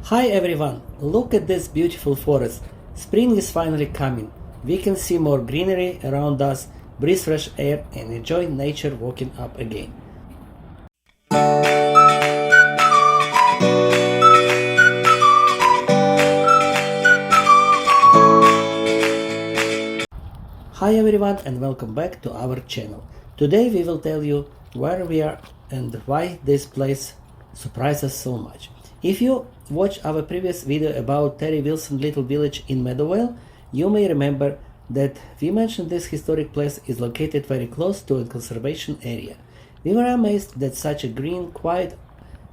Hi everyone, look at this beautiful forest. Spring is finally coming. We can see more greenery around us, breathe fresh air, and enjoy nature walking up again. Hi everyone, and welcome back to our channel. Today we will tell you where we are and why this place surprises us so much. If you watched our previous video about Terry Wilson Little Village in Meadowvale, you may remember that we mentioned this historic place is located very close to a conservation area. We were amazed that such a green, quiet,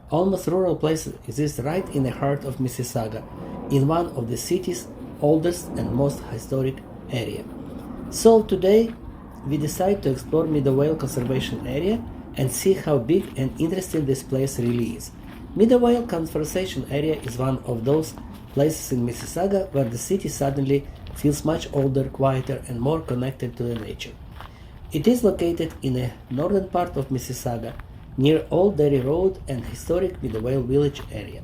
almost rural place exists right in the heart of Mississauga, in one of the city's oldest and most historic area. So today we decide to explore Meadowvale Conservation Area and see how big and interesting this place really is. Meadowvale Conservation Area is one of those places in Mississauga where the city suddenly feels much older, quieter, and more connected to the nature. It is located in the northern part of Mississauga, near Old Dairy Road and historic Meadowvale Village area.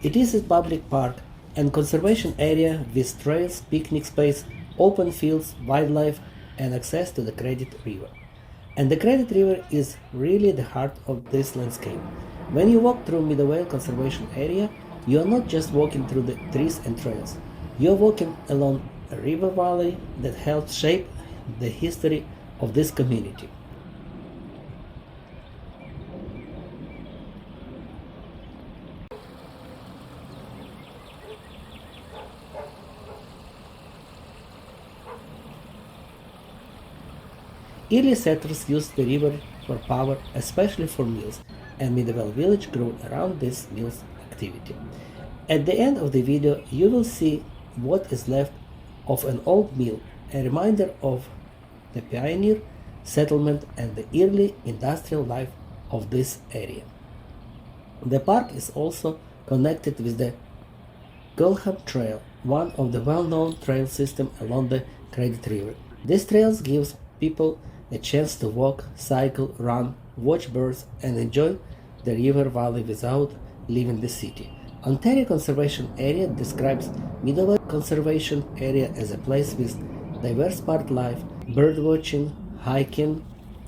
It is a public park and conservation area with trails, picnic space, open fields, wildlife, and access to the Credit River. And the Credit River is really the heart of this landscape. When you walk through Meadowvale Conservation Area, you are not just walking through the trees and trails. You are walking along a river valley that helped shape the history of this community. Early settlers used the river for power, especially for mills, and Meadowvale village grew around this mills activity. At the end of the video, you will see what is left of an old mill, a reminder of the pioneer settlement and the early industrial life of this area. The park is also connected with the Gulham Trail, one of the well-known trail systems along the Credit River. These trails gives people a chance to walk, cycle, run, watch birds, and enjoy the river valley without leaving the city. Ontario Conservation Area describes Meadowvale Conservation Area as a place with diverse park life, bird watching, hiking,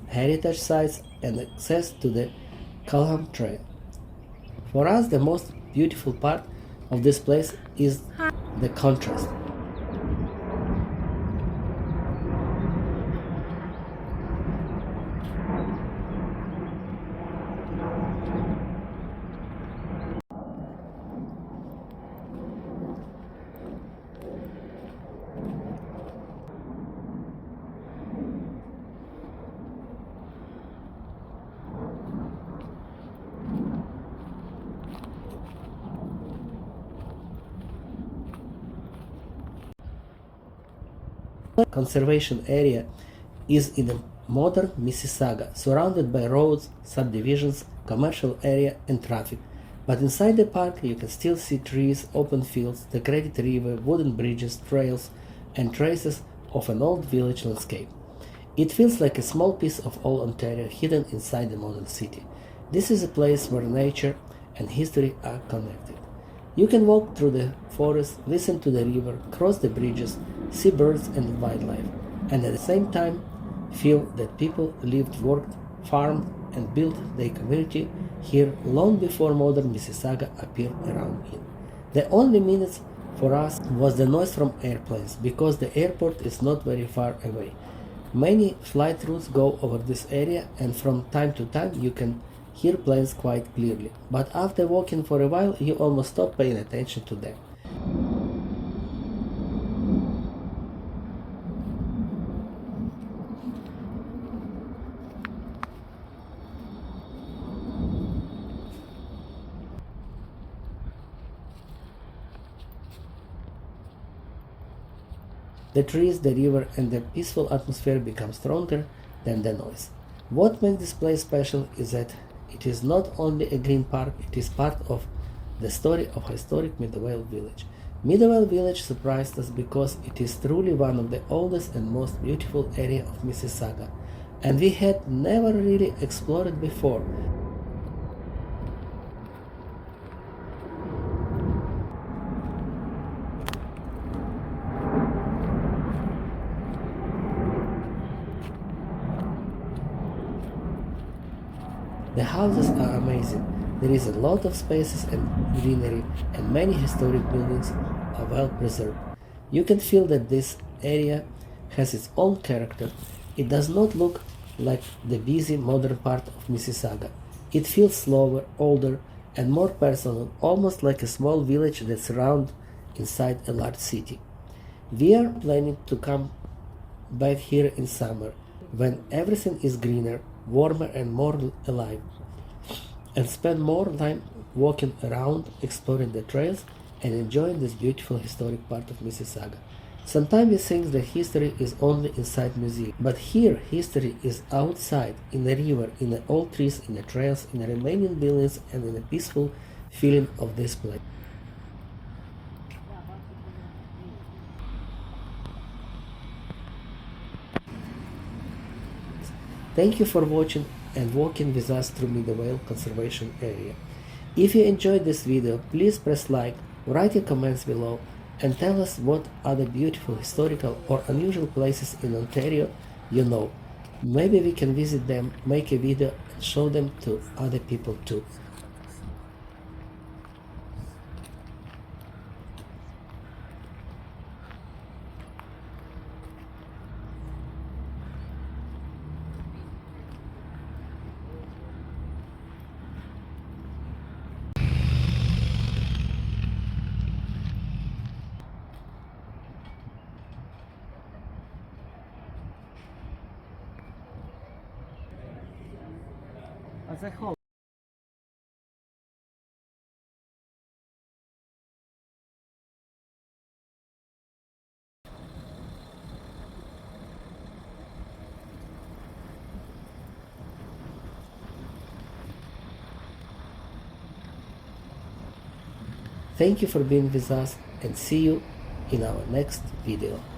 heritage sites, and access to the Gulham Trail. For us, the most beautiful part of this place is the contrast. Conservation area is in a modern Mississauga, surrounded by roads, subdivisions, commercial area, and traffic. But inside the park, you can still see trees, open fields, the Credit River, wooden bridges, trails, and traces of an old village landscape. It feels like a small piece of old Ontario hidden inside the modern city. This is a place where nature and history are connected. You can walk through the forest, listen to the river, cross the bridges, see birds and wildlife, and at the same time feel that people lived, worked, farmed, and built their community here long before modern Mississauga appeared around it. The only minutes for us was the noise from airplanes, because the airport is not very far away. Many flight routes go over this area, and from time to time you can hear planes quite clearly, but after walking for a while you almost stop paying attention to them. The trees, the river, and the peaceful atmosphere become stronger than the noise. What makes this place special is that it is not only a green park, it is part of the story of historic Meadowvale village. Meadowvale village surprised us because it is truly one of the oldest and most beautiful areas of Mississauga, and we had never really explored it before. The houses are amazing. There is a lot of spaces and greenery, and many historic buildings are well preserved. You can feel that this area has its own character. It does not look like the busy modern part of Mississauga. It feels slower, older, and more personal, almost like a small village that's surrounded inside a large city. We are planning to come back here in summer, when everything is greener, warmer, and more alive, and spend more time walking around, exploring the trails, and enjoying this beautiful historic part of Mississauga. Sometimes we think that history is only inside museums, but here history is outside, in the river, in the old trees, in the trails, in the remaining buildings, and in the peaceful feeling of this place. Thank you for watching and walking with us through Meadowvale Conservation Area. If you enjoyed this video, please press like, write your comments below, and tell us what other beautiful historical or unusual places in Ontario you know. Maybe we can visit them, make a video, and show them to other people too. Це холод. Thank you for being with us and see you in our next video.